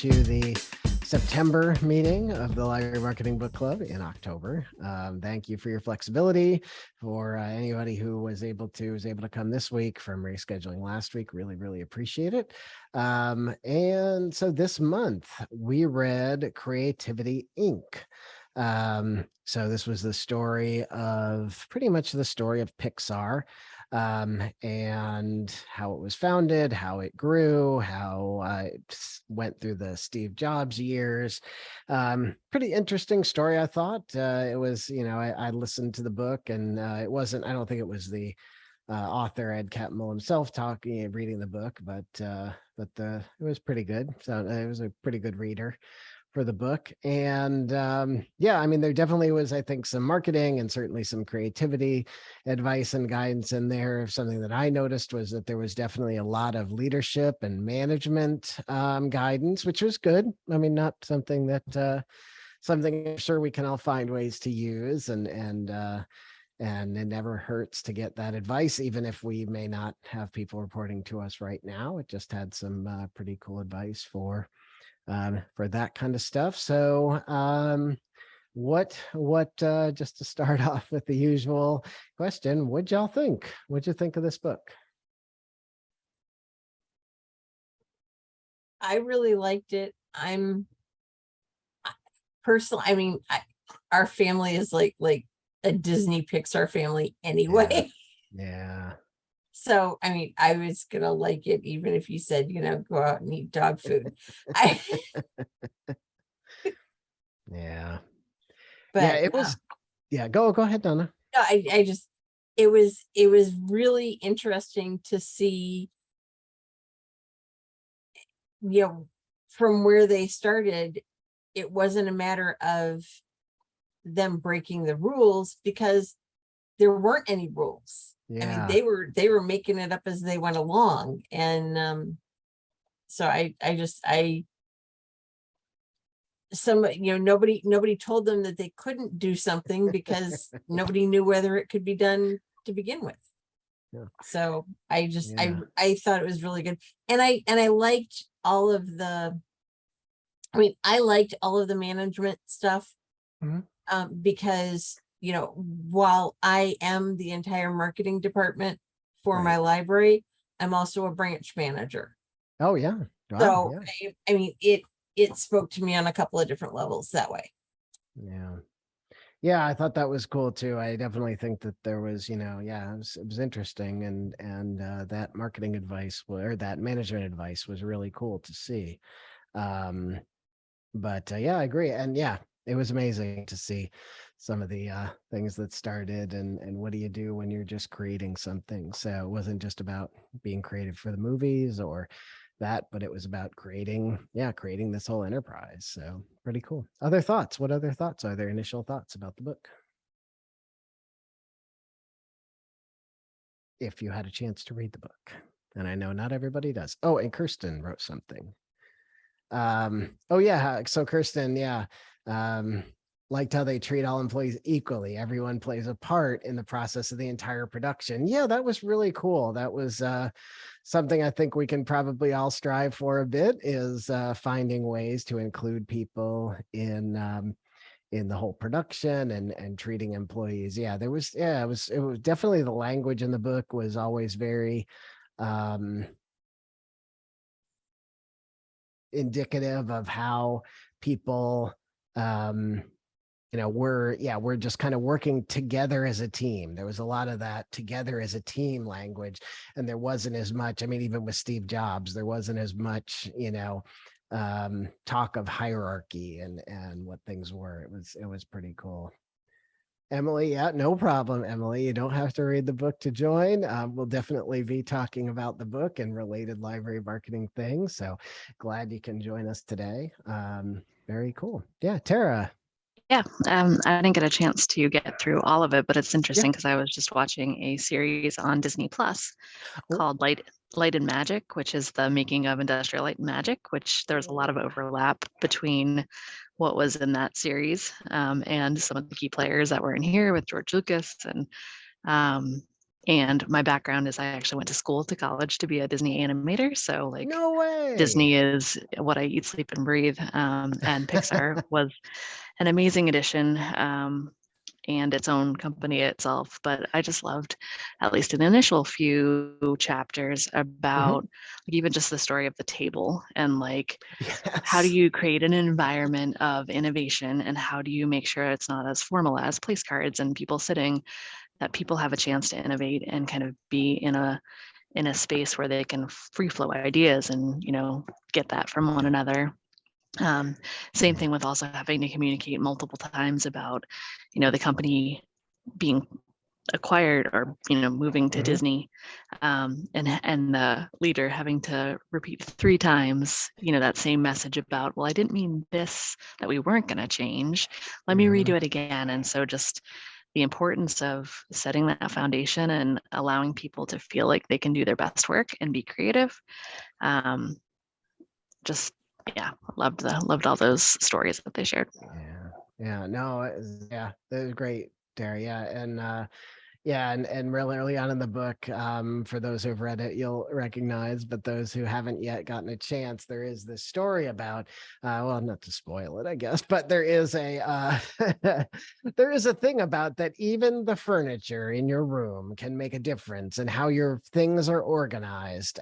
to the September meeting of the Library Marketing Book Club in October. Thank you for your flexibility. For anybody who was able to come this week from rescheduling last week, really appreciate it. And so this month we read Creativity Inc. So this was the story of pretty much the story of Pixar, and how it was founded, how it grew, how it went through the Steve Jobs years. Pretty interesting story, I thought. It was, I listened to the book, and it wasn't, I don't think it was the author Ed Catmull himself reading the book, but it was pretty good. So it was a pretty good reader for the book. And there definitely was, I think, some marketing and certainly some creativity advice and guidance in there. Something that I noticed was that there was definitely a lot of leadership and management guidance, which was good. I mean, not something that something I'm sure we can all find ways to use, and it never hurts to get that advice, even if we may not have people reporting to us right now. It just had some pretty cool advice for that kind of stuff. So just to start off with the usual question, what'd y'all think? What'd you think of this book? I really liked it. Our family is like a Disney Pixar family anyway. Yeah. So, I was going to like it, even if you said, go out and eat dog food. Yeah. But yeah, it was, go ahead, Donna. No, it was really interesting to see, from where they started. It wasn't a matter of them breaking the rules, because there weren't any rules. Yeah. They were making it up as they went along. And so nobody told them that they couldn't do something, because nobody knew whether it could be done to begin with. Yeah. So I thought it was really good. And I liked all of the, management stuff. Mm-hmm. Because, while I am the entire marketing department for my library, I'm also a branch manager. Oh yeah. Wow, so it spoke to me on a couple of different levels that way. Yeah, I thought that was cool too. I definitely think that there was, it was interesting, and that marketing advice or that management advice was really cool to see. But I agree, and it was amazing to see some of the things that started, and what do you do when you're just creating something. So it wasn't just about being creative for the movies or that, but it was about creating this whole enterprise. So pretty cool. Other thoughts? What other thoughts are there? Initial thoughts about the book, if you had a chance to read the book? And I know not everybody does. Oh, and Kirsten wrote something. So Kirsten, liked how they treat all employees equally. Everyone plays a part in the process of the entire production. Yeah, that was really cool. That was something I think we can probably all strive for a bit, is finding ways to include people in the whole production and treating employees. It was definitely, the language in the book was always very indicative of how people we're just kind of working together as a team. There was a lot of that together as a team language, and there wasn't as much, even with Steve Jobs, there wasn't as much, talk of hierarchy and what things were. It was pretty cool. Emily, no problem, Emily. You don't have to read the book to join. We'll definitely be talking about the book and related library marketing things. So glad you can join us today. Very cool. Yeah, Tara. Yeah, I didn't get a chance to get through all of it, but it's interesting because I was just watching a series on Disney Plus called Light and Magic, which is the making of Industrial Light and Magic, which there's a lot of overlap between what was in that series and some of the key players that were in here with George Lucas. And And my background is I actually went to school to college to be a Disney animator. So like No way. Disney is what I eat, sleep, and breathe. And Pixar was an amazing addition. And its own company itself. But I just loved at least an initial few chapters about like, even just the story of the table and like how do Yes. you create an environment of innovation and how do you make sure it's not as formal as place cards and people sitting, that people have a chance to innovate and kind of be in a space where they can free flow ideas and, you know, get that from one another. Same thing with also having to communicate multiple times about, you know, the company being acquired or, you know, moving to Disney, and the leader having to repeat 3 times, you know, that same message about, well, I didn't mean this, that we weren't going to change. Let me redo it again. And so just the importance of setting that foundation and allowing people to feel like they can do their best work and be creative. Just yeah, loved all those stories that they shared. Yeah, no, that was great, Terry. Yeah, and really early on in the book, for those who've read it, you'll recognize, but those who haven't yet gotten a chance, there is this story about, well, not to spoil it, I guess, but there is a there is a thing about that even the furniture in your room can make a difference in how your things are organized.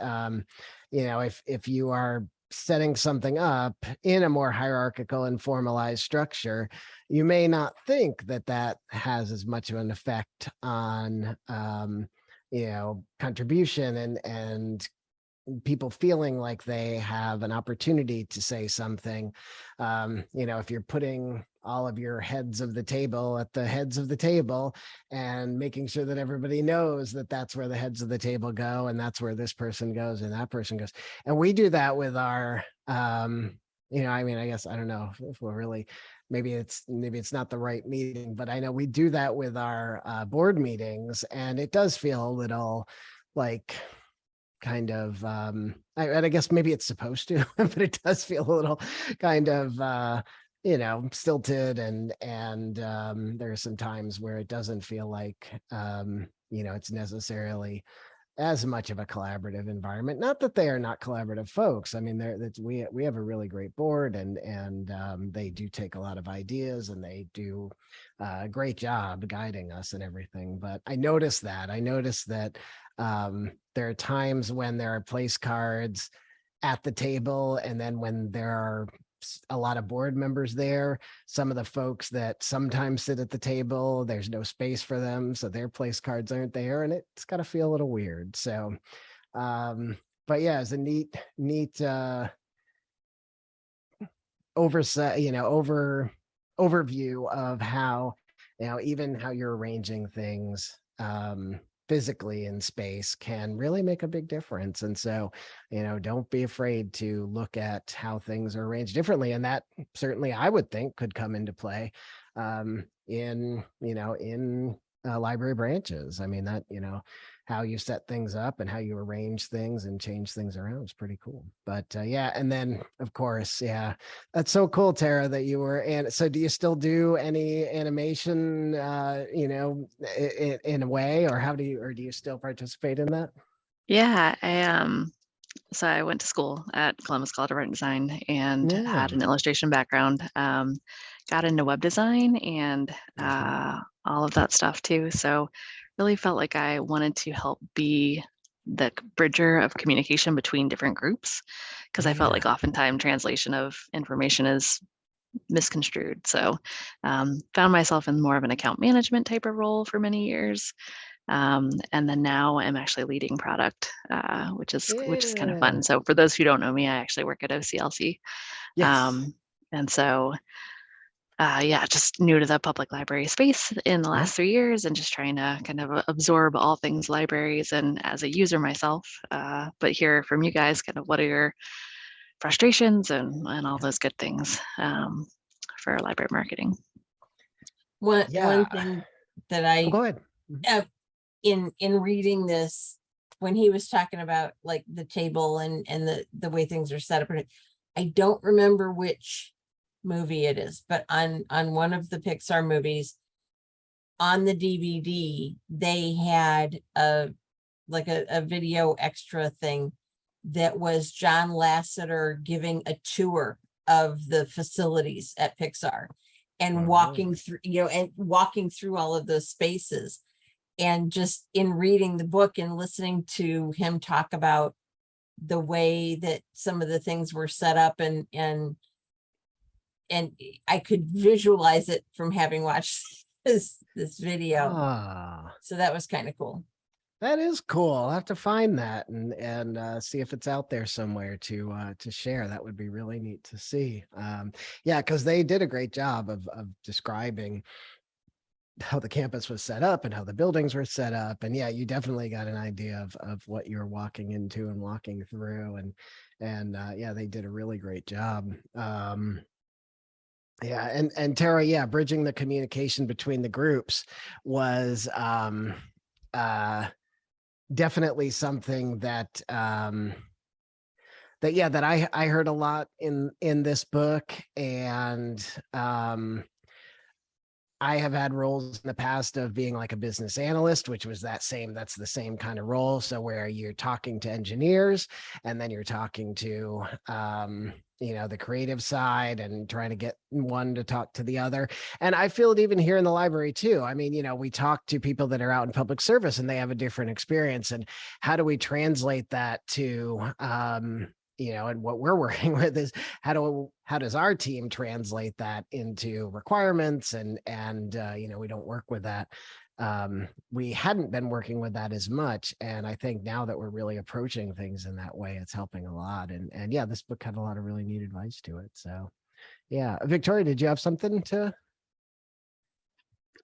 You know, if you are setting something up in a more hierarchical and formalized structure, you may not think that that has as much of an effect on, you know, contribution and people feeling like they have an opportunity to say something. You know, if you're putting all of your heads of the table at the heads of the table and making sure that everybody knows that that's where the heads of the table go and that's where this person goes and that person goes. And we do that with our, you know, I mean, I guess, I don't know if we're really, maybe it's not the right meeting, but I know we do that with our board meetings, and it does feel a little like kind of I guess maybe it's supposed to, but it does feel a little kind of you know, stilted, and there are some times where it doesn't feel like you know, it's necessarily as much of a collaborative environment. Not that they are not collaborative folks. I mean, we have a really great board, and they do take a lot of ideas, and they do a great job guiding us and everything. But I noticed that there are times when there are place cards at the table, and then when there are a lot of board members there, some of the folks that sometimes sit at the table, there's no space for them, so their place cards aren't there, and it's got to feel a little weird. So but yeah, it's a neat oversight, you know, overview of how, you know, even how you're arranging things physically in space can really make a big difference. And so, you know, don't be afraid to look at how things are arranged differently. And that certainly, I would think, could come into play in, you know, in library branches. I mean, that, you know, how you set things up and how you arrange things and change things around is pretty cool. But yeah, and then of course, yeah, that's so cool, Tara, that you were. And so, do you still do any animation, you know, in a way, or do you still participate in that? Yeah, so I went to school at Columbus College of Art and Design and had an illustration background. Got into web design and all of that stuff too. So really felt like I wanted to help be the bridger of communication between different groups, because I felt like oftentimes translation of information is misconstrued. So found myself in more of an account management type of role for many years. And then now I'm actually leading product, which is kind of fun. So for those who don't know me, I actually work at OCLC. And so yeah, just new to the public library space in the last 3 years, and just trying to kind of absorb all things libraries, and as a user myself, but hear from you guys kind of what are your frustrations and all those good things for library marketing. One thing that I Go ahead. in reading this, when he was talking about like the table and the way things are set up, I don't remember which movie it is, but on one of the Pixar movies, on the DVD, they had a video extra thing that was John Lasseter giving a tour of the facilities at Pixar and walking through, and walking through all of those spaces. And just in reading the book and listening to him talk about the way that some of the things were set up, and I could visualize it from having watched this video. So that was kind of cool. That is cool. I'll have to find that and see if it's out there somewhere to share. That would be really neat to see. Yeah, because they did a great job of describing how the campus was set up and how the buildings were set up. And yeah, you definitely got an idea of what you're walking into and walking through. And yeah, they did a really great job. Yeah, and Tara, yeah, bridging the communication between the groups was definitely something that that I heard a lot in this book. And I have had roles in the past of being like a business analyst, which was that's the same kind of role. So where you're talking to engineers and then you're talking to the creative side and trying to get one to talk to the other. And I feel it even here in the library too. I mean, we talk to people that are out in public service and they have a different experience. And how do we translate that to and what we're working with is how does our team translate that into requirements? And we don't work with that. We hadn't been working with that as much. And I think now that we're really approaching things in that way, it's helping a lot. And yeah, this book had a lot of really neat advice to it. So yeah. Victoria, did you have something to?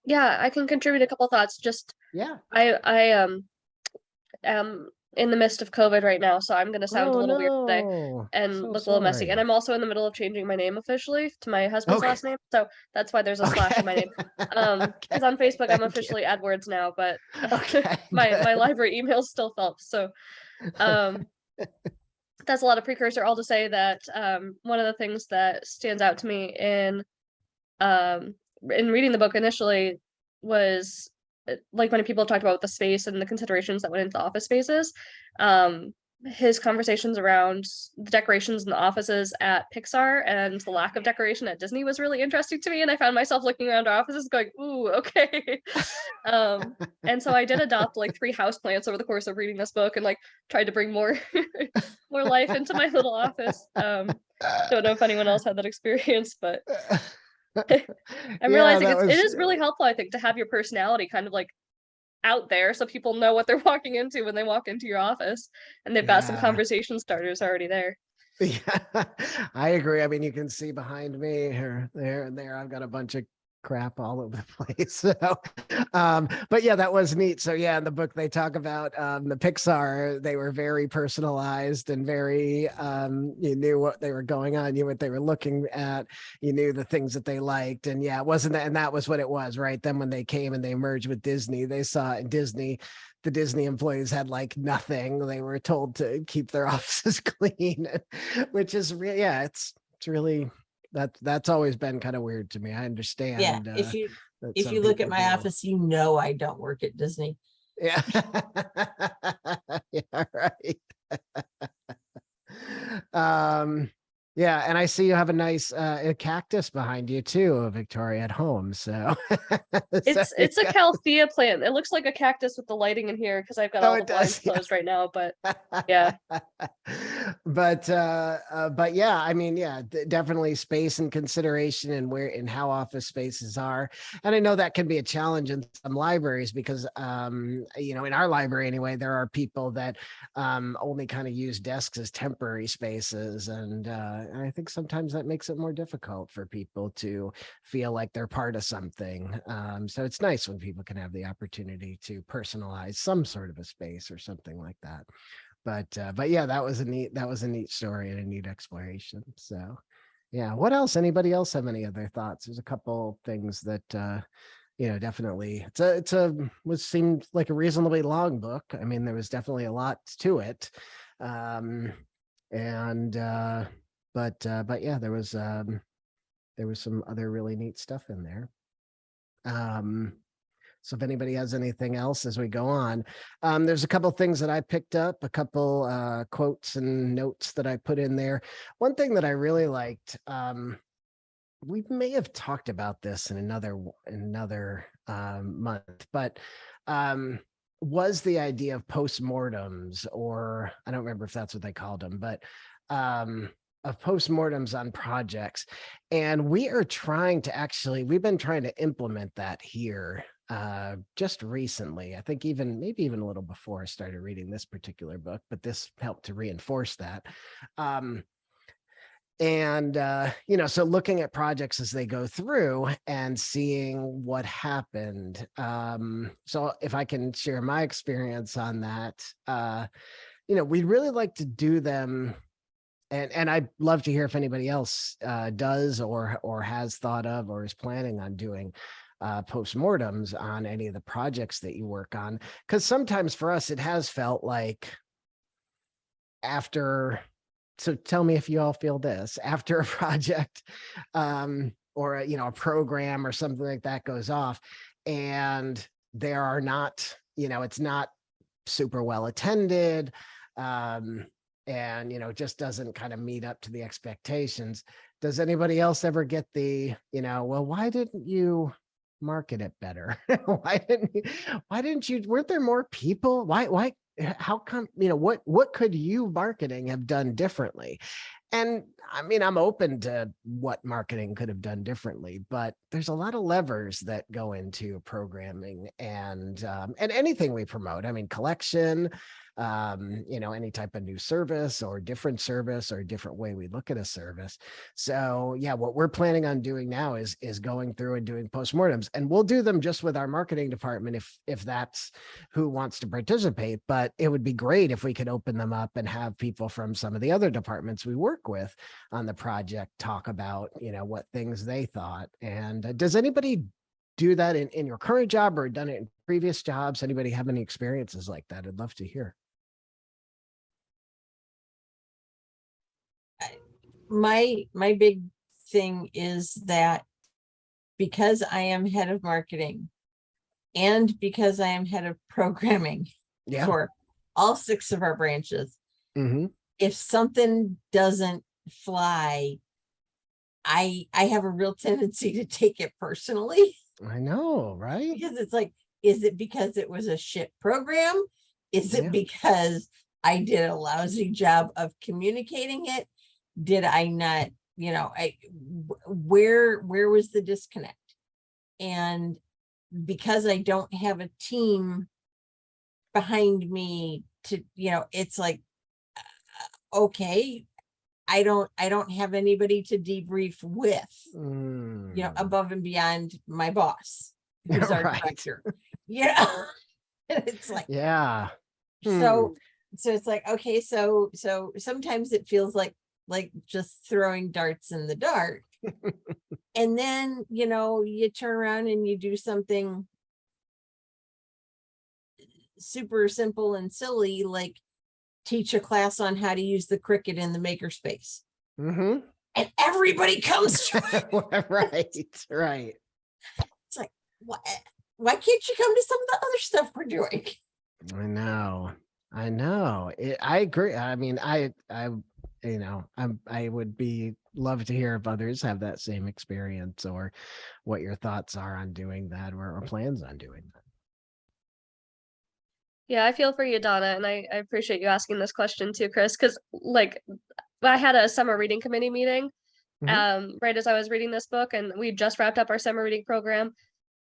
Yeah, I can contribute a couple thoughts. Just yeah, I am in the midst of COVID right now, so I'm gonna sound a little weird today and So look a little messy. sorry. And I'm also in the middle of changing my name officially to my husband's Okay. last name, so that's why there's a slash in my name. Because on Facebook I'm officially Edwards now, but Okay, my library email's still Phelps. So that's a lot of precursor. All to say that one of the things that stands out to me in reading the book initially was, like many people have talked about, the space and the considerations that went into the office spaces. His conversations around the decorations in the offices at Pixar and the lack of decoration at Disney was really interesting to me. And I found myself looking around our offices going, ooh, okay. And so I did adopt like 3 houseplants over the course of reading this book and like tried to bring more more life into my little office. Don't know if anyone else had that experience, but I'm realizing it is really helpful, I think, to have your personality kind of like out there so people know what they're walking into when they walk into your office and they've got some conversation starters already there. Yeah, I agree. I mean, you can see behind me here, there, and there. I've got a bunch of crap all over the place. So, but yeah, that was neat. So yeah, in the book they talk about the Pixar. They were very personalized and very you knew what they were going on, you knew what they were looking at, you knew the things that they liked, and yeah, it wasn't that, and that was what it was, right? Then when they came and they merged with Disney, they saw in Disney. The Disney employees had like nothing. They were told to keep their offices clean, which is really, yeah, it's really, that's always been kind of weird to me. I understand. Yeah, if you look at my office, I don't work at Disney. Yeah. Yeah, right. Yeah, and I see you have a nice cactus behind you too, Victoria, at home. So it's a Calthea plant. It looks like a cactus with the lighting in here because I've got all the blinds closed right now. But yeah, but yeah, I mean, yeah, definitely space and consideration and where and how office spaces are. And I know that can be a challenge in some libraries because in our library anyway, there are people that only kind of use desks as temporary spaces, and I think sometimes that makes it more difficult for people to feel like they're part of something. So it's nice when people can have the opportunity to personalize some sort of a space or something like that. But yeah, that was a neat story and a neat exploration. So yeah, what else? Anybody else have any other thoughts? There's a couple things that definitely seemed like a reasonably long book. I mean, there was definitely a lot to it. But yeah, there was some other really neat stuff in there. So if anybody has anything else as we go on, there's a couple things that I picked up, a couple quotes and notes that I put in there. One thing that I really liked, we may have talked about this in another month, but was the idea of postmortems, or I don't remember if that's what they called them, but of postmortems on projects. And we are trying to we've been trying to implement that here just recently. I think maybe even a little before I started reading this particular book, but this helped to reinforce that. So looking at projects as they go through and seeing what happened. So if I can share my experience on that, we'd really like to do them. And I'd love to hear if anybody else does or has thought of or is planning on doing postmortems on any of the projects that you work on. Because sometimes for us, it has felt like so tell me if you all feel this, after a project or a program or something like that goes off, and there are not, it's not super well attended, and just doesn't kind of meet up to the expectations. Does anybody else ever get the, well, why didn't you market it better? why didn't you, weren't there more people? How come, what could you marketing have done differently? And I mean, I'm open to what marketing could have done differently, but there's a lot of levers that go into programming and anything we promote. I mean, collection, any type of new service or different way we look at a service. So yeah, what we're planning on doing now is going through and doing postmortems, and we'll do them just with our marketing department if that's who wants to participate. But it would be great if we could open them up and have people from some of the other departments we work with on the project talk about, what things they thought. And does anybody do that in your current job or done it in previous jobs? Anybody have any experiences like that? I'd love to hear. My big thing is that because I am head of marketing and because I am head of programming for all 6 of our branches, if something doesn't fly, I have a real tendency to take it personally. I know, right? Because it's like, is it because it was a shit program? Is it because I did a lousy job of communicating it? Did I not, where was the disconnect? And because I don't have a team behind me to, it's like, okay, I don't have anybody to debrief with, above and beyond my boss, who's our director. It's like, so it's like, okay, so sometimes it feels like just throwing darts in the dark. And then, you turn around and you do something super simple and silly, like teach a class on how to use the Cricut in the makerspace. And everybody comes to it. Right. It's like, why can't you come to some of the other stuff we're doing? I know. I agree. I mean, I would love to hear if others have that same experience or what your thoughts are on doing that or plans on doing that. Yeah, I feel for you, Donna, and I appreciate you asking this question too, Chris, because I had a summer reading committee meeting right as I was reading this book, and we just wrapped up our summer reading program,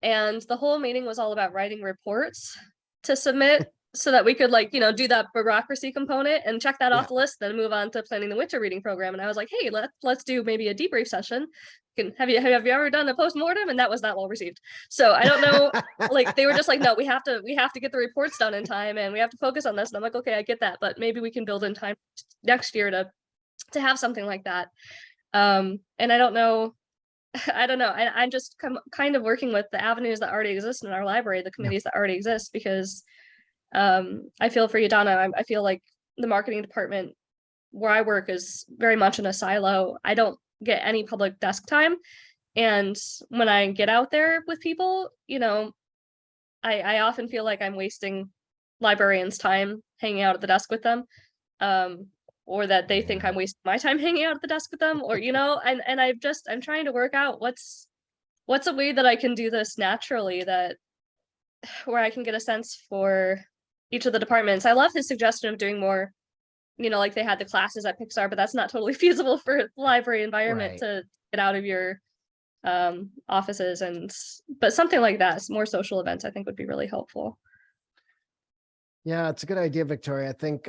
and the whole meeting was all about writing reports to submit so that we could do that bureaucracy component and check that off the list, then move on to planning the winter reading program. And I was like, hey, let's do maybe a debrief session. Have you ever done a postmortem? And that was not well received. So I don't know, they were just like, no, we have to get the reports done in time and we have to focus on this. And I'm like, okay, I get that, but maybe we can build in time next year to have something like that. And I don't know. I'm just kind of working with the avenues that already exist in our library, the committees that already exist, because I feel for you, Donna. I feel like the marketing department where I work is very much in a silo. I don't get any public desk time. And when I get out there with people, I often feel like I'm wasting librarians' time hanging out at the desk with them. Or that they think I'm wasting my time hanging out at the desk with them, or and I'm trying to work out what's a way that I can do this naturally, that where I can get a sense for each of the departments. I love his suggestion of doing more, like they had the classes at Pixar, but that's not totally feasible for the library environment Right. to get out of your offices, but something like that, more social events, I think would be really helpful. Yeah, it's a good idea, Victoria. I think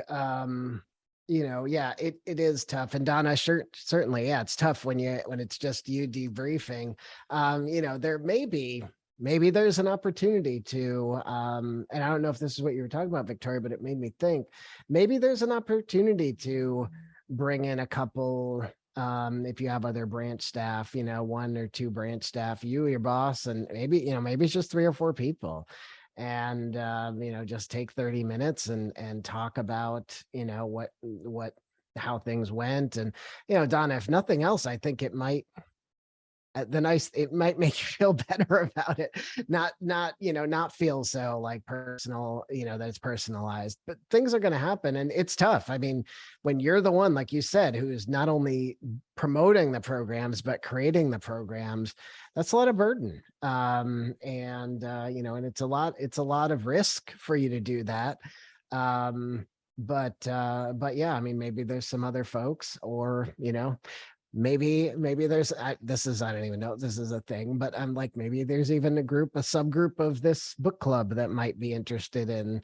yeah, it is tough. And Donna, certainly, yeah, it's tough when it's just you debriefing. There maybe there's an opportunity to and I don't know if this is what you were talking about, Victoria, but it made me think maybe there's an opportunity to bring in a couple, if you have other branch staff, 1 or 2 branch staff, you, your boss, and maybe it's just 3 or 4 people, and just take 30 minutes and talk about what how things went. And Donna, if nothing else, I think it might it might make you feel better about it, not feel so like personal, that it's personalized. But things are going to happen, and it's tough. I mean, when you're the one, like you said, who's not only promoting the programs but creating the programs, that's a lot of burden. And it's a lot of risk for you to do that. But yeah, I mean, maybe there's some other folks, or maybe there's I don't even know if this is a thing, but I'm like, maybe there's even a subgroup of this book club that might be interested in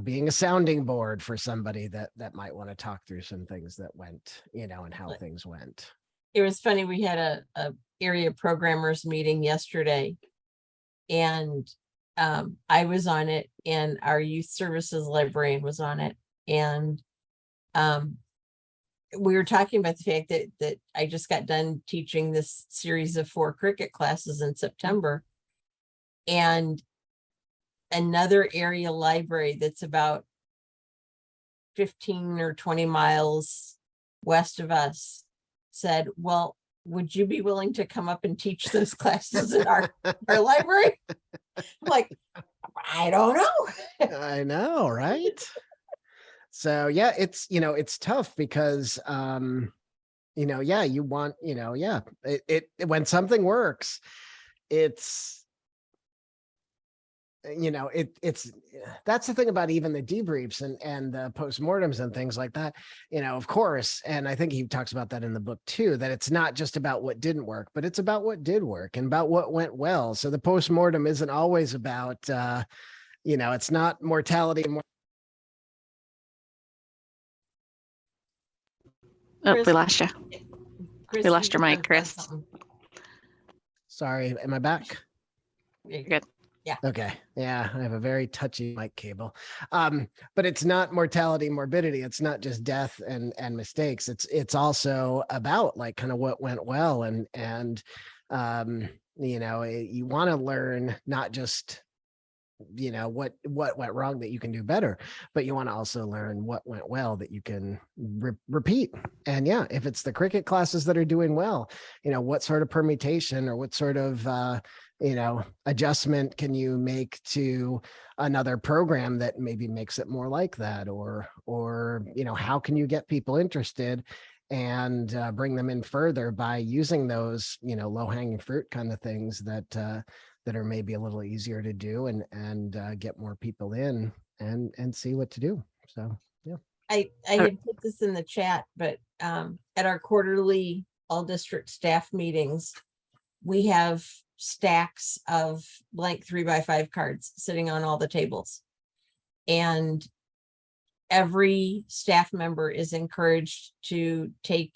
being a sounding board for somebody that might want to talk through some things that went, and how things went. It was funny. We had a area programmers meeting yesterday, and I was on it, and our youth services librarian was on it, and we were talking about the fact that I just got done teaching this series of 4 cricket classes in September, and another area library that's about 15 or 20 miles west of us said, well, would you be willing to come up and teach those classes in our library? I'm like, I don't know. I know, right? So yeah, it's tough because yeah, you want, yeah, it when something works, it's that's the thing about even the debriefs and the postmortems and things like that, of course. And I think he talks about that in the book too, that it's not just about what didn't work, but it's about what did work and about what went well. So the postmortem isn't always about it's not mortality. Oh, Chris, we lost you. Chris, We lost you your mic, said Chris. something. Sorry, am I back? You're Good. Yeah. Okay. Yeah, I have a very touchy mic cable. But it's not mortality, morbidity. It's not just death and mistakes. It's also about like kind of what went well, and you want to learn not just what went wrong that you can do better, but you want to also learn what went well that you can repeat. And yeah, if it's the cricket classes that are doing well, what sort of permutation or what sort of adjustment can you make to another program that maybe makes it more like that, or how can you get people interested and bring them in further by using those low-hanging fruit kind of things that are maybe a little easier to do, and get more people in and see what to do. So yeah. I had put this in the chat, but at our quarterly all district staff meetings, we have stacks of blank 3x5 cards sitting on all the tables, and every staff member is encouraged to take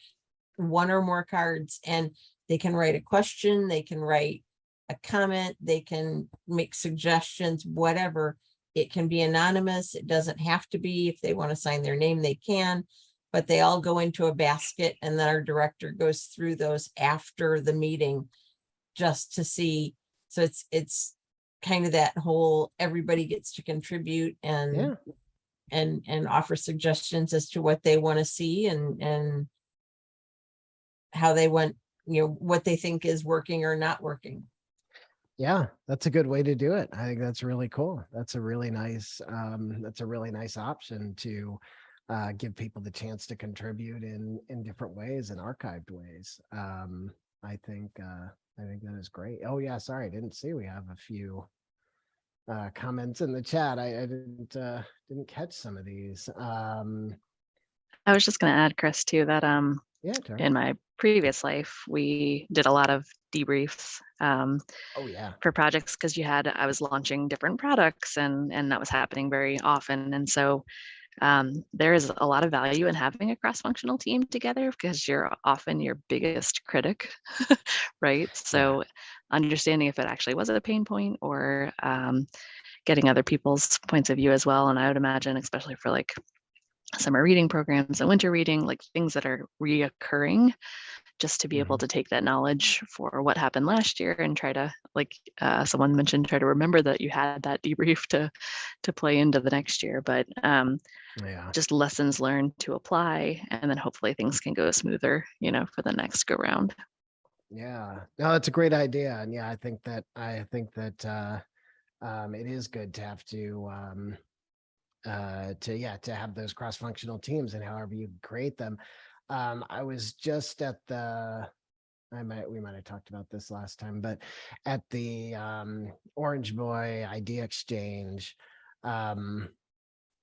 1 or more cards, and they can write a question, they can write a comment, they can make suggestions, whatever. It can be anonymous. It doesn't have to be. If they want to sign their name, they can, but they all go into a basket, and then our director goes through those after the meeting just to see. So it's kind of that whole, everybody gets to contribute and offer suggestions as to what they want to see, and how they want, what they think is working or not working. Yeah, that's a good way to do it. I think that's really cool. That's a really nice option to give people the chance to contribute in different ways and archived ways. I think that is great. Oh yeah, sorry, I didn't see we have a few comments in the chat. I didn't catch some of these. I was just going to add, Chris, too, that Yeah, Tara. in my previous life, we did a lot of debriefs Oh yeah. for projects because I was launching different products and that was happening very often. And so there is a lot of value in having a cross-functional team together because you're often your biggest critic, right? So understanding if it actually was a pain point or getting other people's points of view as well. And I would imagine, especially for like summer reading programs and winter reading, like things that are reoccurring, just to be able to take that knowledge for what happened last year and try to, like someone mentioned, try to remember that you had that debrief to play into the next year. But just lessons learned to apply, and then hopefully things can go smoother, for the next go round. Yeah, no, that's a great idea. And yeah, I think that it is good to have to have those cross-functional teams and however you create them. I was just at we might have talked about this last time, but at the Orange Boy Idea Exchange, and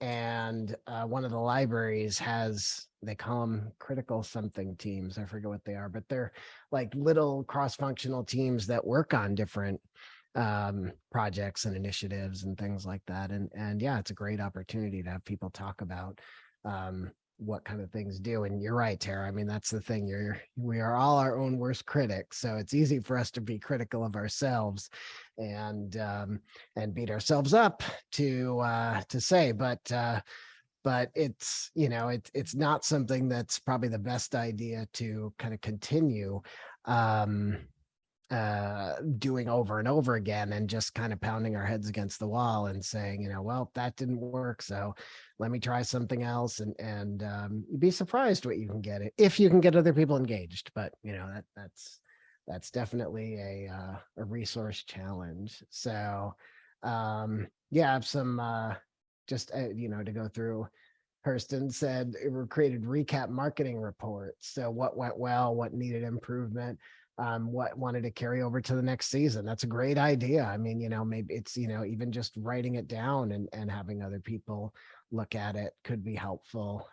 one of the libraries they call them critical something teams. I forget what they are, but they're like little cross-functional teams that work on different projects and initiatives and things like that. And yeah, it's a great opportunity to have people talk about what kind of things do. And you're right, Tara. I mean, that's the thing. We are all our own worst critics. So it's easy for us to be critical of ourselves and beat ourselves up to say, but it's, it's not something that's probably the best idea to kind of continue doing over and over again and just kind of pounding our heads against the wall and saying, well, that didn't work, so let me try something else, and you'd be surprised what you can get if you can get other people engaged. But that's definitely a resource challenge. So I have some just to go through. Hurston said it created recap marketing reports. So what went well, what needed improvement, what wanted to carry over to the next season. That's a great idea. I mean, maybe it's, even just writing it down and having other people look at it could be helpful.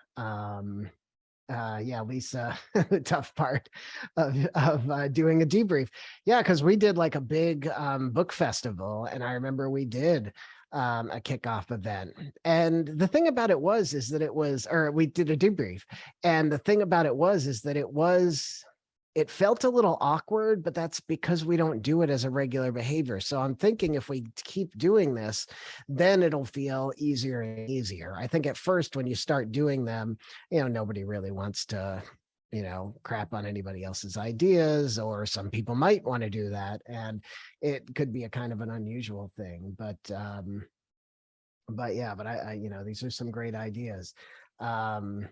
Lisa, the tough part of doing a debrief. Yeah, because we did like a big book festival, and I remember we did a kickoff event. And the thing about it is that we did a debrief. And the thing about it is that it felt a little awkward, but that's because we don't do it as a regular behavior. So I'm thinking if we keep doing this, then it'll feel easier and easier. I think at first when you start doing them, nobody really wants to, crap on anybody else's ideas, or some people might want to do that. And it could be a kind of an unusual thing, but I these are some great ideas. And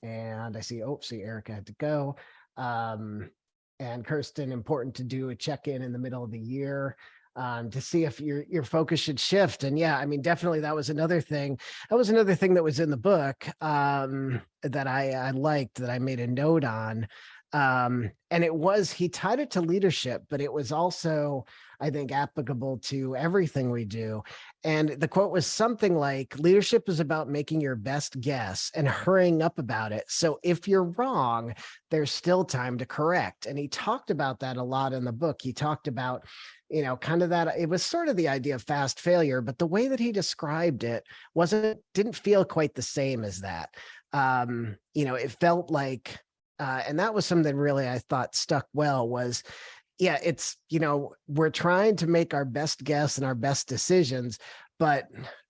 I see Erica had to go. And Kirsten, important to do a check-in in the middle of the year to see if your focus should shift. And yeah, I mean, definitely that was another thing. That was another thing that was in the book that I liked, that I made a note on. And he tied it to leadership, but it was also, I think, applicable to everything we do. And the quote was something like, leadership is about making your best guess and hurrying up about it. So if you're wrong, there's still time to correct. And he talked about that a lot in the book. He talked about, kind of that, it was sort of the idea of fast failure, but the way that he described it didn't feel quite the same as that. It felt like, and that was something really I thought stuck well was, yeah, it's, we're trying to make our best guess and our best decisions, but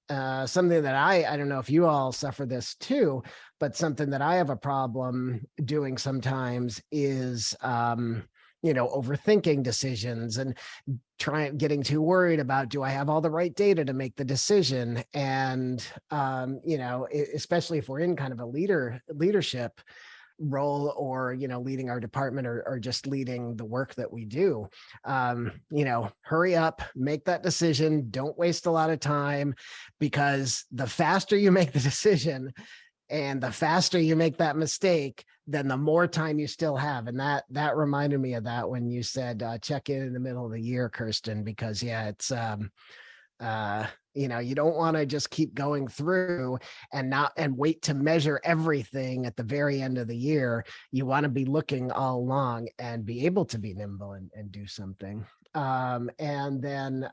something that I don't know if you all suffer this too, but something that I have a problem doing sometimes is, overthinking decisions and getting too worried about, do I have all the right data to make the decision? And, especially if we're in kind of a leadership role, or, leading our department, or just leading the work that we do. Hurry up, make that decision. Don't waste a lot of time, because the faster you make the decision and the faster you make that mistake, then the more time you still have. And that reminded me of that when you said check in the middle of the year, Kirsten, because it's you don't want to just keep going through and wait to measure everything at the very end of the year. You want to be looking all along and be able to be nimble and do something. And then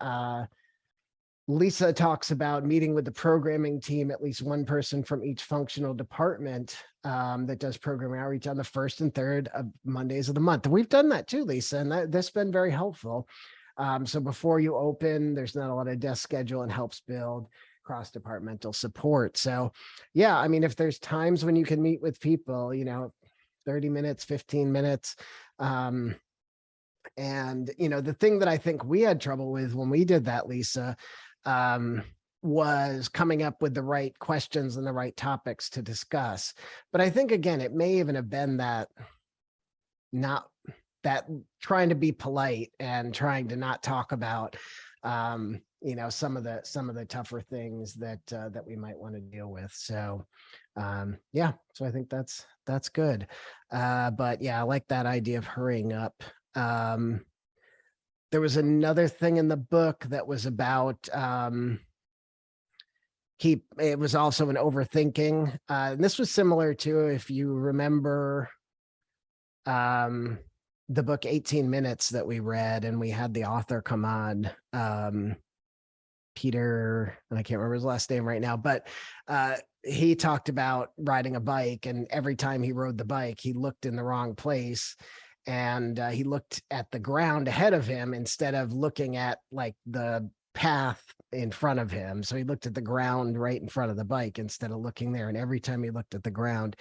Lisa talks about meeting with the programming team, at least one person from each functional department that does programming outreach on the 1st and 3rd of Mondays of the month. And we've done that too, Lisa, and that's been very helpful. So before you open, there's not a lot of desk schedule, and helps build cross-departmental support. So yeah, I mean, if there's times when you can meet with people, 30 minutes, 15 minutes. And, the thing that I think we had trouble with when we did that, Lisa, was coming up with the right questions and the right topics to discuss. But I think, again, it may even have been that trying to be polite and trying to not talk about, some of the tougher things that we might want to deal with. So, so I think that's good. But yeah, I like that idea of hurrying up. There was another thing in the book that was about, it was also an overthinking. And this was similar to, if you remember, the book 18 Minutes that we read, and we had the author come on, Peter, and I can't remember his last name right now, but he talked about riding a bike, and every time he rode the bike, he looked in the wrong place, and he looked at the ground ahead of him instead of looking at like the path in front of him. So he looked at the ground right in front of the bike instead of looking there. And every time he looked at the ground,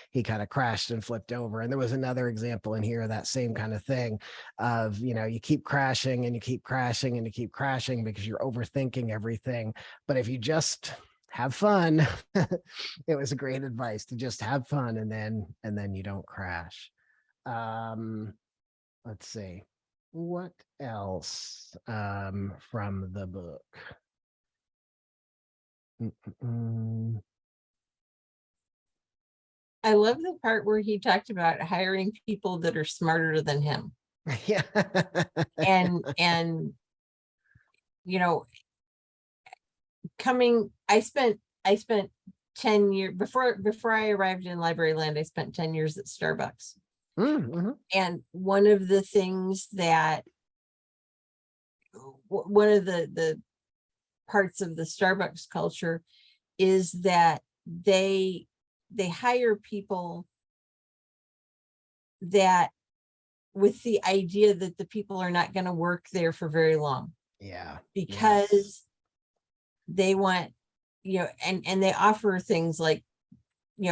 he kind of crashed and flipped over. And there was another example in here of that same kind of thing of, you keep crashing and you keep crashing and you keep crashing because you're overthinking everything. But if you just have fun, it was a great advice to just have fun, and then you don't crash. Let's see. What else from the book? I love the part where he talked about hiring people that are smarter than him. Yeah. and I spent 10 years before I arrived in library land. I spent 10 years at Starbucks. Mm-hmm. And one of the things that one of the parts of the Starbucks culture is that they hire people that with the idea that the people are not going to work there for very long. Yeah. Because they want, and they offer things like,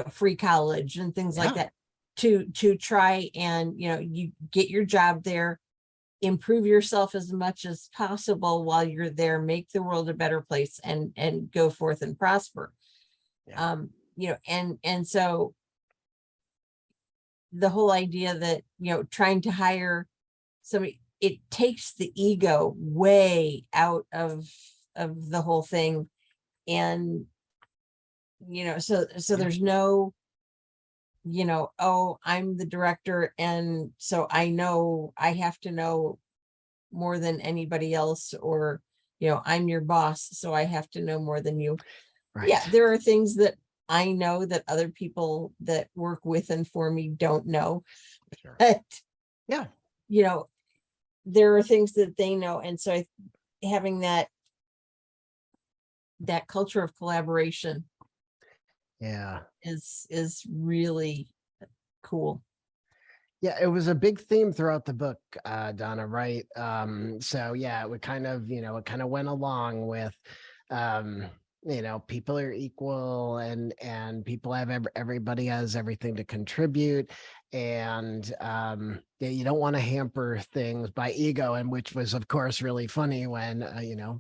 free college and things like that to try and, you get your job there, improve yourself as much as possible while you're there, make the world a better place, and go forth and prosper. And so the whole idea that, trying to hire somebody, it takes the ego way out of the whole thing. And, so there's no, oh, I'm the director, and so I have to know more than anybody else, or, I'm your boss, so I have to know more than you. Right. Yeah, there are things that I know that other people that work with and for me don't know. Sure. But, yeah, there are things that they know. And so having that culture of collaboration is really cool. Yeah, it was a big theme throughout the book, Donna, right? So yeah, it kind of went along with people are equal, and people have everybody has everything to contribute, and you don't want to hamper things by ego, and which was of course really funny when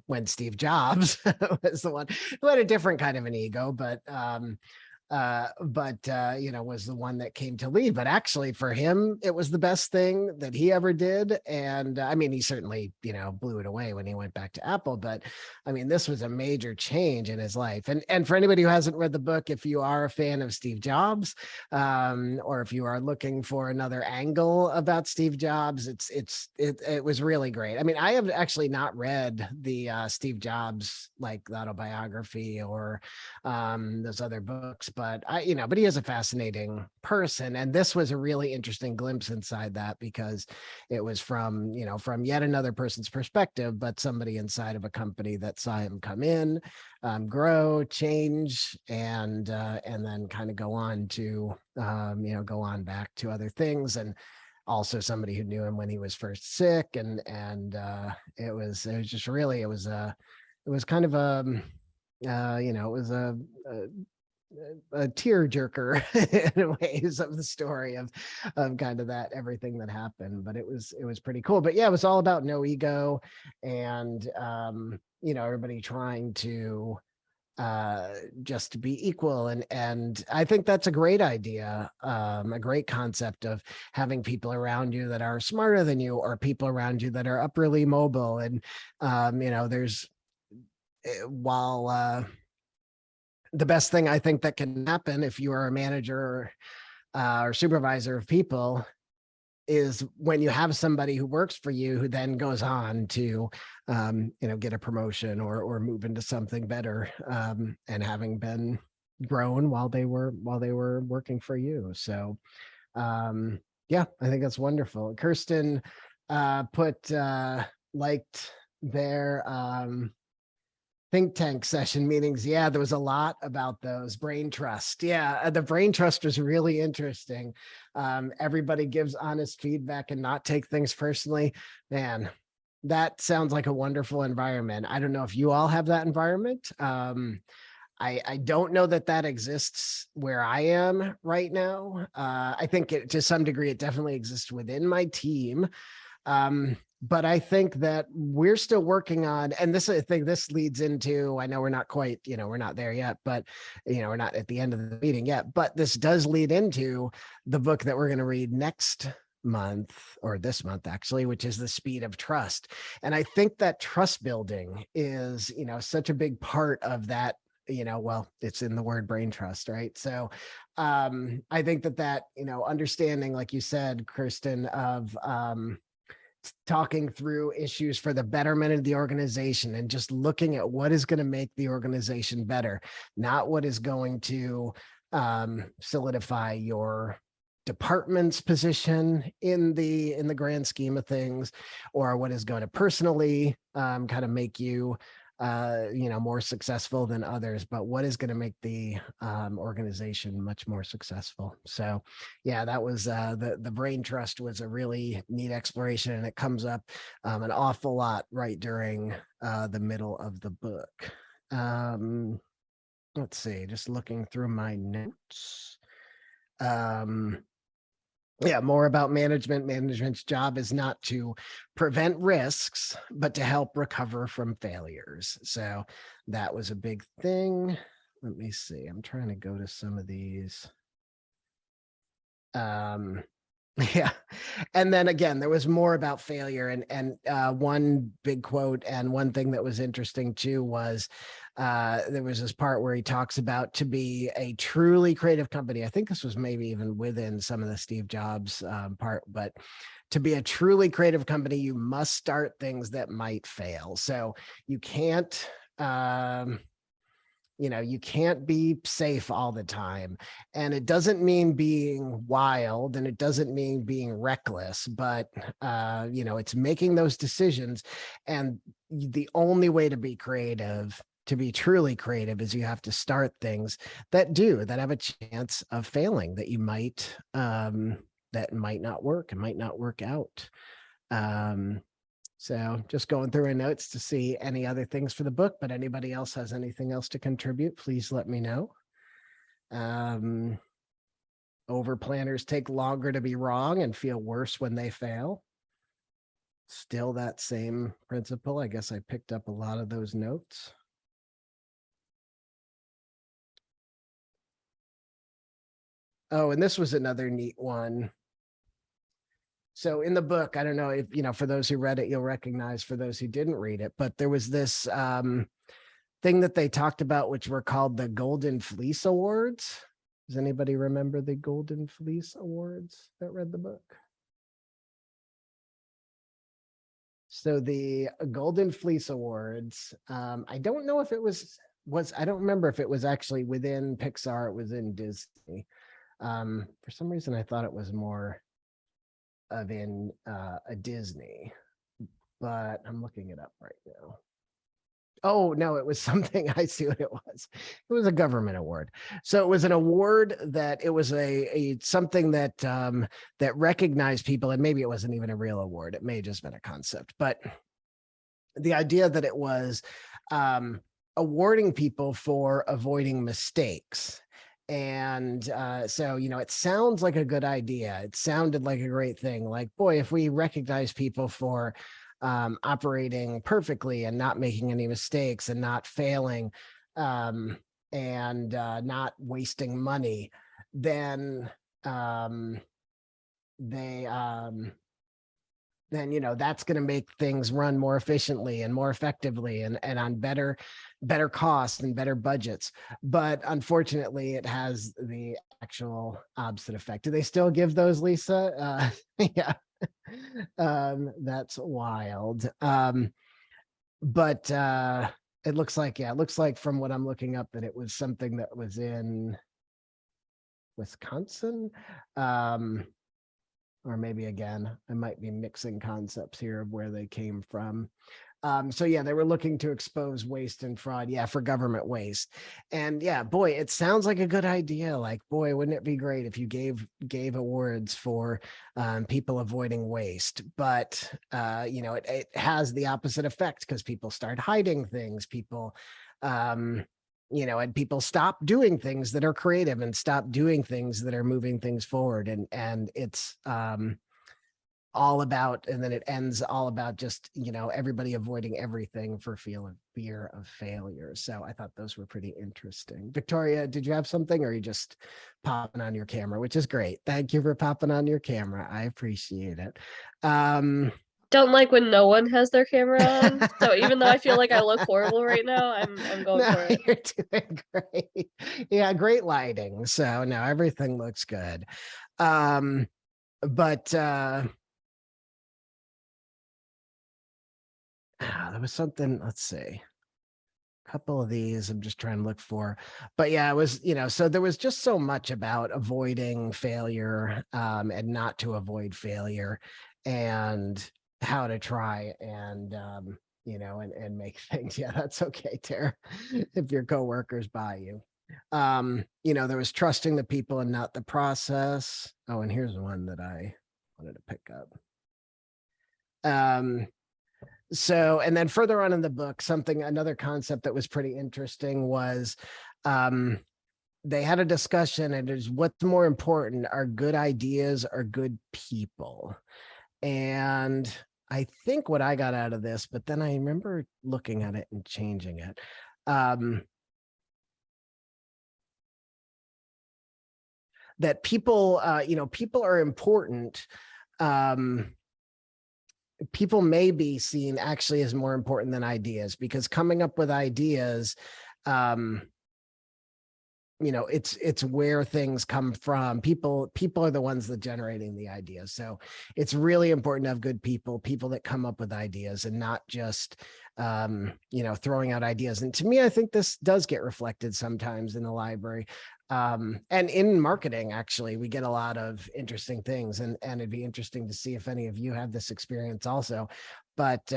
when Steve Jobs was the one who had a different kind of an ego, but was the one that came to lead. But actually for him, it was the best thing that he ever did. And I mean, he certainly, blew it away when he went back to Apple. But I mean, this was a major change in his life. And for anybody who hasn't read the book, if you are a fan of Steve Jobs, or if you are looking for another angle about Steve Jobs, it was really great. I mean, I have actually not read the Steve Jobs, like the autobiography or those other books, but but he is a fascinating person. And this was a really interesting glimpse inside that, because it was from yet another person's perspective, but somebody inside of a company that saw him come in, grow, change, and then kind of go on to, go on back to other things. And also somebody who knew him when he was first sick. And it was just really, it was kind of it was a tear jerker in ways of the story of kind of that everything that happened. But it was pretty cool. But yeah, it was all about no ego, and everybody trying to just to be equal. And I think that's a great idea, a great concept of having people around you that are smarter than you, or people around you that are upperly mobile. And there's while the best thing I think that can happen if you are a manager or supervisor of people is when you have somebody who works for you who then goes on to get a promotion or move into something better, and having been grown while they were working for you. So yeah, I think that's wonderful. Kirsten put liked their think tank session meetings. Yeah, there was a lot about those. Brain trust. Yeah, the brain trust was really interesting. Everybody gives honest feedback and not take things personally. Man, that sounds like a wonderful environment. I don't know if you all have that environment. I don't know that exists where I am right now. I think to some degree, it definitely exists within my team. But I think that we're still working on, and this, I think this leads into, I know we're not quite, we're not there yet, but, we're not at the end of the meeting yet, but this does lead into the book that we're going to read next month, or this month actually, which is The Speed of Trust. And I think that trust building is, such a big part of that, well, it's in the word brain trust, right? So I think that, understanding, like you said, Kristen, of, talking through issues for the betterment of the organization and just looking at what is going to make the organization better, not what is going to solidify your department's position in the grand scheme of things, or what is going to personally kind of make you more successful than others, but what is going to make the organization much more successful. So yeah, that was the brain trust was a really neat exploration, and it comes up an awful lot right during the middle of the book. Let's see, just looking through my notes. Yeah, more about management. Management's job is not to prevent risks, but to help recover from failures. So that was a big thing. Let me see. I'm trying to go to some of these. Yeah. And then again, there was more about failure. And one big quote, and one thing that was interesting too was there was this part where he talks about, to be a truly creative company. I think this was maybe even within some of the Steve Jobs part, but to be a truly creative company, you must start things that might fail. So you can't, you can't be safe all the time. And it doesn't mean being wild, and it doesn't mean being reckless, but, it's making those decisions. And the only way to be creative, to be truly creative, is you have to start things that have a chance of failing, that you might, that might not work and might not work out. So just going through my notes to see any other things for the book, but anybody else has anything else to contribute, please let me know. Over planners take longer to be wrong and feel worse when they fail. Still that same principle. I guess I picked up a lot of those notes. Oh, and this was another neat one. So in the book, I don't know if, for those who read it, you'll recognize, for those who didn't read it, but there was this thing that they talked about, which were called the Golden Fleece Awards. Does anybody remember the Golden Fleece Awards that read the book? So the Golden Fleece Awards, I don't know if it was, I don't remember if it was actually within Pixar, it was in Disney. For some reason, I thought it was more of in a Disney, but I'm looking it up right now. Oh, no, it was something, I see what it was. It was a government award. So it was an award that it was a something that that recognized people, and maybe it wasn't even a real award. It may have just been a concept, but the idea that it was awarding people for avoiding mistakes. And so, it sounds like a good idea. It sounded like a great thing. Like, boy, if we recognize people for operating perfectly and not making any mistakes and not failing and not wasting money, then that's going to make things run more efficiently and more effectively and on better costs and better budgets. But unfortunately, it has the actual opposite effect. Do they still give those, Lisa? Yeah. That's wild. But it looks like from what I'm looking up that it was something that was in Wisconsin. Or maybe again, I might be mixing concepts here of where they came from. So yeah, they were looking to expose waste and fraud. Yeah, for government waste. And yeah, boy, it sounds like a good idea. Like, boy, wouldn't it be great if you gave awards for people avoiding waste? But it has the opposite effect because people start hiding things. People and people stop doing things that are creative and stop doing things that are moving things forward. And it's all about, and then it ends all about just, everybody avoiding everything for fear of failure. So I thought those were pretty interesting. Victoria, did you have something, or are you just popping on your camera, which is great. Thank you for popping on your camera. I appreciate it. Don't like when no one has their camera on. So even though I feel like I look horrible right now, I'm going for it. You're doing great. Yeah, great lighting. So no, everything looks good. But there was something, let's see. A couple of these I'm just trying to look for. But yeah, it was, so there was just so much about avoiding failure and not to avoid failure and how to try and and make things. Yeah, that's okay, Tara, if your coworkers buy you. There was trusting the people and not the process. Oh, and here's one that I wanted to pick up. So, and then further on in the book, another concept that was pretty interesting was they had a discussion, and it is what's more important, are good ideas or good people? And I think what I got out of this, but then I remember looking at it and changing it. That people, people are important. People may be seen actually as more important than ideas, because coming up with ideas, it's where things come from. People are the ones that generating the ideas. So it's really important to have good people that come up with ideas and not just, throwing out ideas. And to me, I think this does get reflected sometimes in the library. And in marketing, actually, we get a lot of interesting things, and it'd be interesting to see if any of you have this experience also. But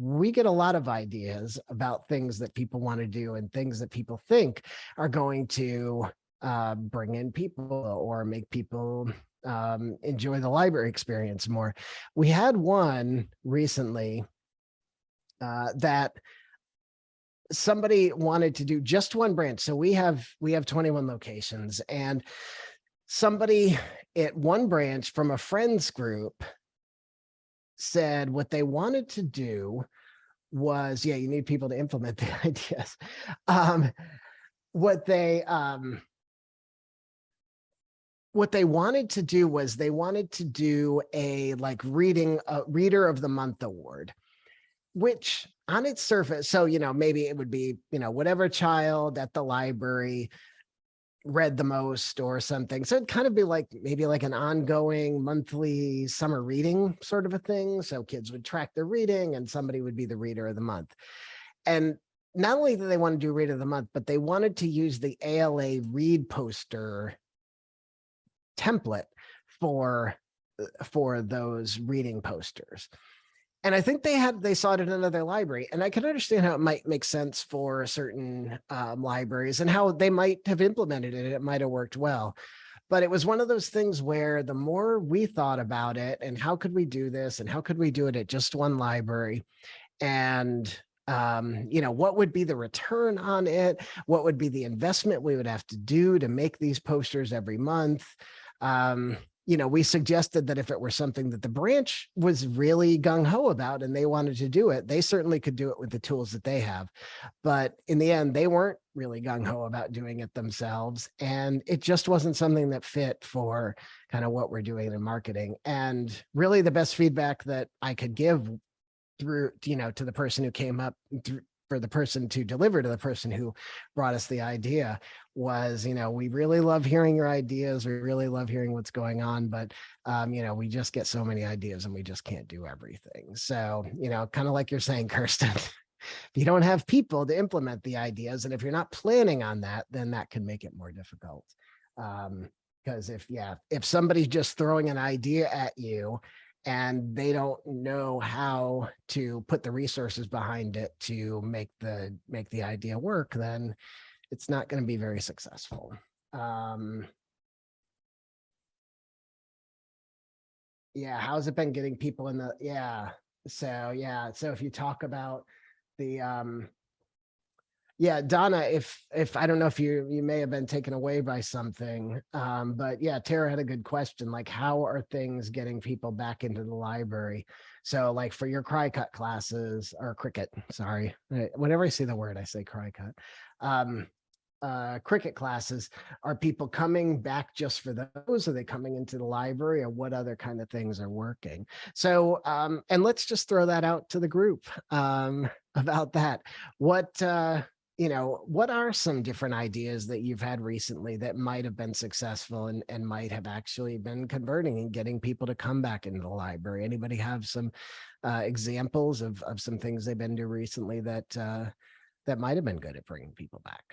we get a lot of ideas about things that people want to do and things that people think are going to bring in people or make people enjoy the library experience more. We had one recently that somebody wanted to do just one branch. So we have 21 locations, and somebody at one branch from a friends group said what they wanted to do was, you need people to implement the ideas. What they what they wanted to do was they wanted to do a like reader of the month award, which on its surface, so, maybe it would be, whatever child at the library read the most or something. So it'd kind of be like maybe like an ongoing monthly summer reading sort of a thing. So kids would track their reading and somebody would be the reader of the month. And not only did they want to do reader of the month, but they wanted to use the ALA read poster template for those reading posters. And I think they saw it in another library, and I can understand how it might make sense for certain libraries and how they might have implemented it. It might have worked well, but it was one of those things where the more we thought about it and how could we do this and how could we do it at just one library, and what would be the return on it? What would be the investment we would have to do to make these posters every month? We suggested that if it were something that the branch was really gung-ho about and they wanted to do it, they certainly could do it with the tools that they have. But in the end, they weren't really gung-ho about doing it themselves. And it just wasn't something that fit for kind of what we're doing in marketing. And really the best feedback that I could give through, to the person who came up for the person to deliver to the person who brought us the idea was, we really love hearing your ideas. We really love hearing what's going on, but, we just get so many ideas and we just can't do everything. So, kind of like you're saying, Kirsten, if you don't have people to implement the ideas, and if you're not planning on that, then that can make it more difficult. Because if somebody's just throwing an idea at you and they don't know how to put the resources behind it to make the idea work, then it's not going to be very successful. How's it been getting people in the, so if you talk about the, Donna, if I don't know if you may have been taken away by something, but Tara had a good question. Like, how are things getting people back into the library? So like for your cry cut classes or cricket, sorry, whenever I say the word, I say cry cut. Cricket classes, are people coming back just for those? Are they coming into the library, or what other kind of things are working? So, and let's just throw that out to the group about that. What are some different ideas that you've had recently that might have been successful and might have actually been converting and getting people to come back into the library? Anybody have some examples of some things they've been doing recently that might have been good at bringing people back?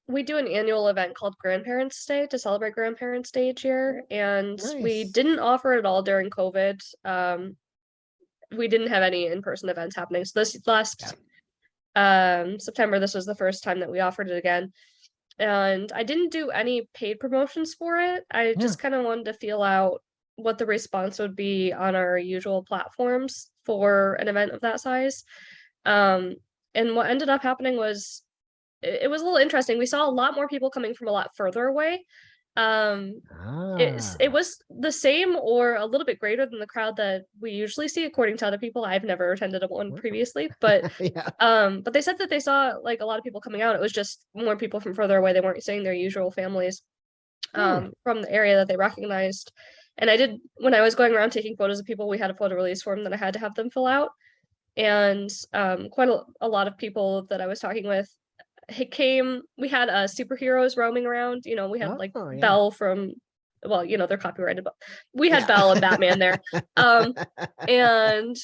We do an annual event called Grandparents' Day to celebrate Grandparents' Day each year, and we Nice. didn't offer it all during COVID. We didn't have any in-person events happening. So this last September, this was the first time that we offered it again. And I didn't do any paid promotions for it. I just kind of wanted to feel out what the response would be on our usual platforms for an event of that size. And what ended up happening was it was a little interesting. We saw a lot more people coming from a lot further away. It was the same or a little bit greater than the crowd that we usually see, according to other people. I've never attended one previously, but but they said that they saw like a lot of people coming out. It was just more people from further away. They weren't seeing their usual families from the area that they recognized. And I did, when I was going around taking photos of people, we had a photo release form that I had to have them fill out. And quite a lot of people that I was talking with, we had superheroes roaming around. We had Belle from, well, they're copyrighted, but we had Belle and Batman there. And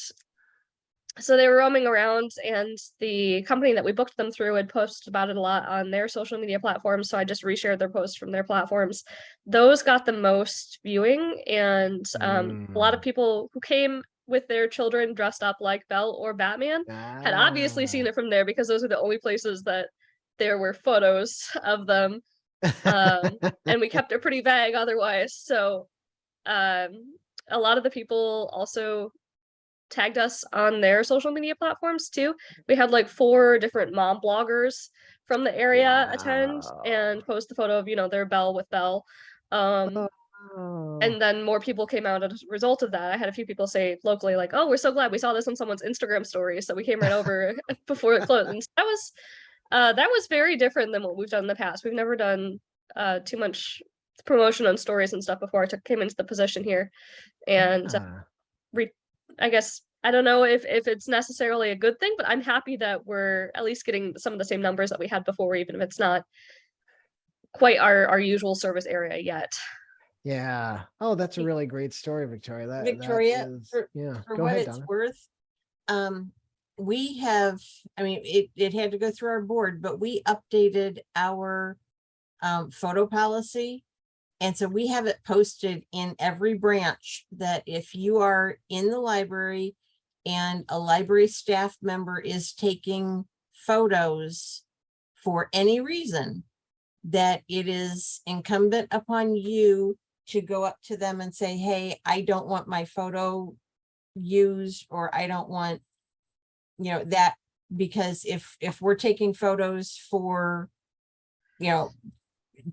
so they were roaming around, and the company that we booked them through had posted about it a lot on their social media platforms. So I just reshared their posts from their platforms. Those got the most viewing, and a lot of people who came with their children dressed up like Belle or Batman had obviously seen it from there, because those are the only places that there were photos of them. And we kept it pretty vague otherwise. So a lot of the people also tagged us on their social media platforms too. We had like 4 different mom bloggers from the area attend and post the photo of, their Belle with Belle. And then more people came out as a result of that. I had a few people say locally, like, "Oh, we're so glad we saw this on someone's Instagram story, so we came right over before it closed." And that was That was very different than what we've done in the past. We've never done too much promotion on stories and stuff before I came into the position here. And I guess I don't know if it's necessarily a good thing, but I'm happy that we're at least getting some of the same numbers that we had before, even if it's not quite our usual service area yet. Yeah. Oh, that's a really great story, Victoria. Victoria, for Go what ahead, it's Donna. Worth, we have, I mean, it had to go through our board, but we updated our photo policy. And so we have it posted in every branch that if you are in the library and a library staff member is taking photos for any reason, that it is incumbent upon you to go up to them and say, hey, I don't want my photo used, or I don't want, that, because if we're taking photos for,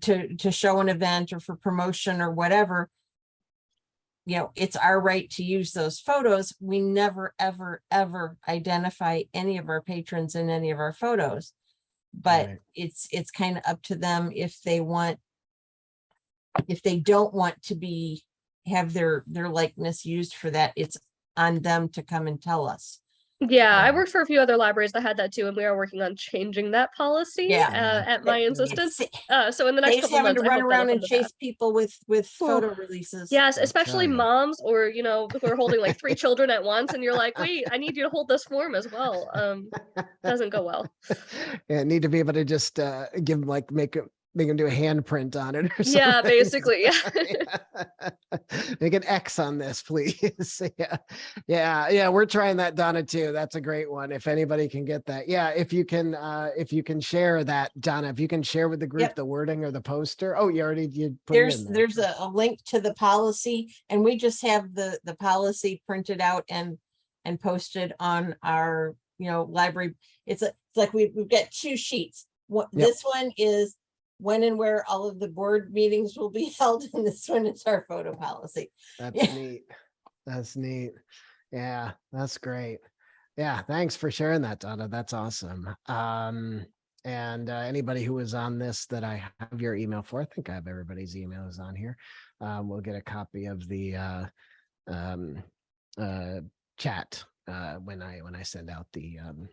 to show an event or for promotion or whatever, it's our right to use those photos. We never, ever, ever identify any of our patrons in any of our photos, but right. It's kind of up to them if they don't want to have their likeness used for that. It's on them to come and tell us. Yeah, I worked for a few other libraries that had that too, and we are working on changing that policy at my insistence. So in the next couple months, having to run around and chase people with photo releases. Yes, especially moms, or who are holding like 3 children at once, and you're like, wait, I need you to hold this form as well. Doesn't go well. Yeah, need to be able to just give them make them do a handprint on it or something. Yeah, basically. Yeah. Make an X on this, please. Yeah. We're trying that, Donna, too. That's a great one. If anybody can get that. Yeah. If you can share that, Donna, if you can share with the group the wording or the poster. Oh, you put it in there. There's a link to the policy, and we just have the policy printed out and posted on our, library. It's like we've got 2 sheets. This one is when and where all of the board meetings will be held, and this one is our photo policy. That's neat. That's neat. Yeah, that's great. Yeah, thanks for sharing that, Donna. That's awesome. And anybody who was on this that I have your email for, I think I have everybody's emails on here. We'll get a copy of the chat when I send out the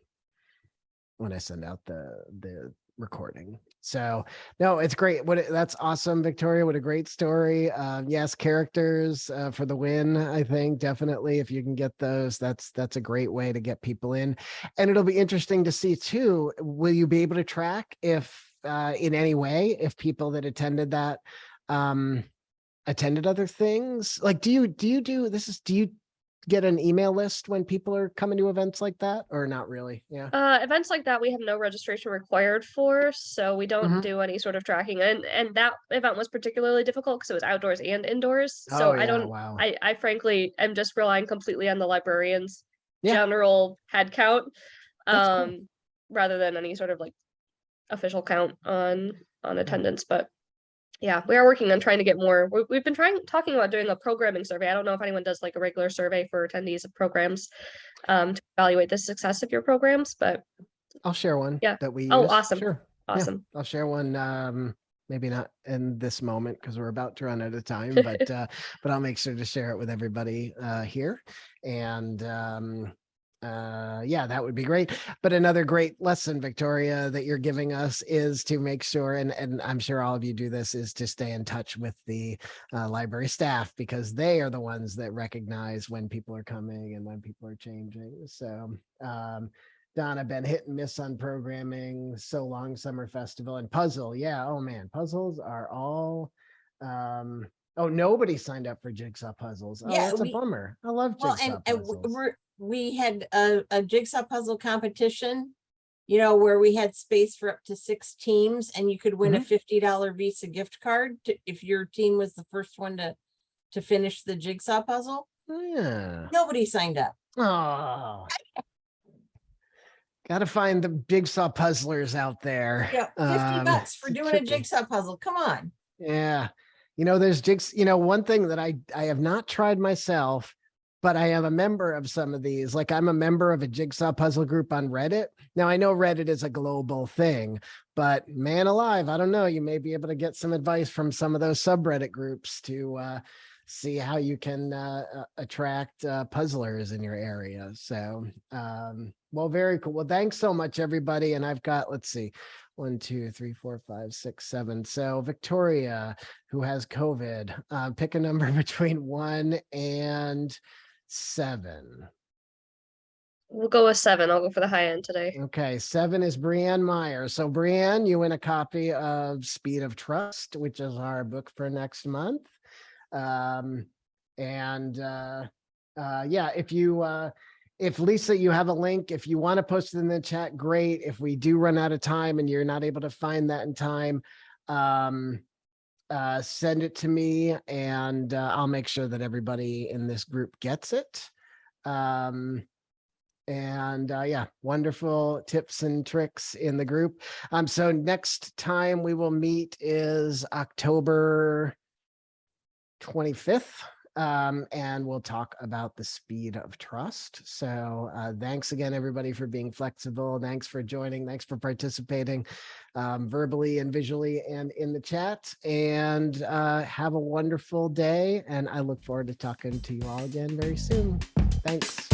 recording. So no, it's great. That's awesome, Victoria. What a great story. Yes, characters for the win. I think definitely if you can get those, that's a great way to get people in. And it'll be interesting to see too. Will you be able to track if in any way if people that attended that attended other things? Like, do you get an email list when people are coming to events like that, or not really? Yeah. Events like that we have no registration required for, so we don't do any sort of tracking. And that event was particularly difficult because it was outdoors and indoors. So I frankly am just relying completely on the librarians' general head count, rather than any sort of like official count on attendance. But yeah, we are working on trying to get more. We've been talking about doing a programming survey. I don't know if anyone does like a regular survey for attendees of programs to evaluate the success of your programs, but I'll share one that we use. Oh, awesome. Sure. Awesome. Yeah, I'll share one. Maybe not in this moment because we're about to run out of time, but I'll make sure to share it with everybody here. And that would be great. But another great lesson, Victoria, that you're giving us is to make sure, and I'm sure all of you do this, is to stay in touch with the library staff, because they are the ones that recognize when people are coming and when people are changing. So Donna, been hit and miss on programming, so long summer festival and puzzle. Yeah. Oh man, puzzles are all nobody signed up for jigsaw puzzles. Oh, that's a bummer. I love jigsaw puzzles. We had a jigsaw puzzle competition, where we had space for up to 6 teams, and you could win a $50 Visa gift card if your team was the first one to finish the jigsaw puzzle. Yeah. Nobody signed up. Oh. Got to find the jigsaw puzzlers out there. Yeah, $50 for doing a jigsaw puzzle. Come on. Yeah. There's one thing that I have not tried myself, but I am a member of some of these. Like I'm a member of a jigsaw puzzle group on Reddit. Now I know Reddit is a global thing, but man alive, I don't know. You may be able to get some advice from some of those subreddit groups to see how you can attract puzzlers in your area. So, well, very cool. Well, thanks so much, everybody. And I've got, let's see, 1, 2, 3, 4, 5, 6, 7. So Victoria, who has COVID, pick a number between 1 and 7. We'll go with 7. I'll go for the high end today. Okay, 7 is Brianne Meyer. So Brianne, you win a copy of Speed of Trust, which is our book for next month. Yeah, if Lisa, you have a link, if you want to post it in the chat, great. If we do run out of time and you're not able to find that in time, send it to me and I'll make sure that everybody in this group gets it. Yeah, wonderful tips and tricks in the group. So next time we will meet is October 25th. And we'll talk about the Speed of Trust. So thanks again, everybody, for being flexible. Thanks for joining. Thanks for participating verbally and visually and in the chat. And have a wonderful day. And I look forward to talking to you all again very soon. Thanks.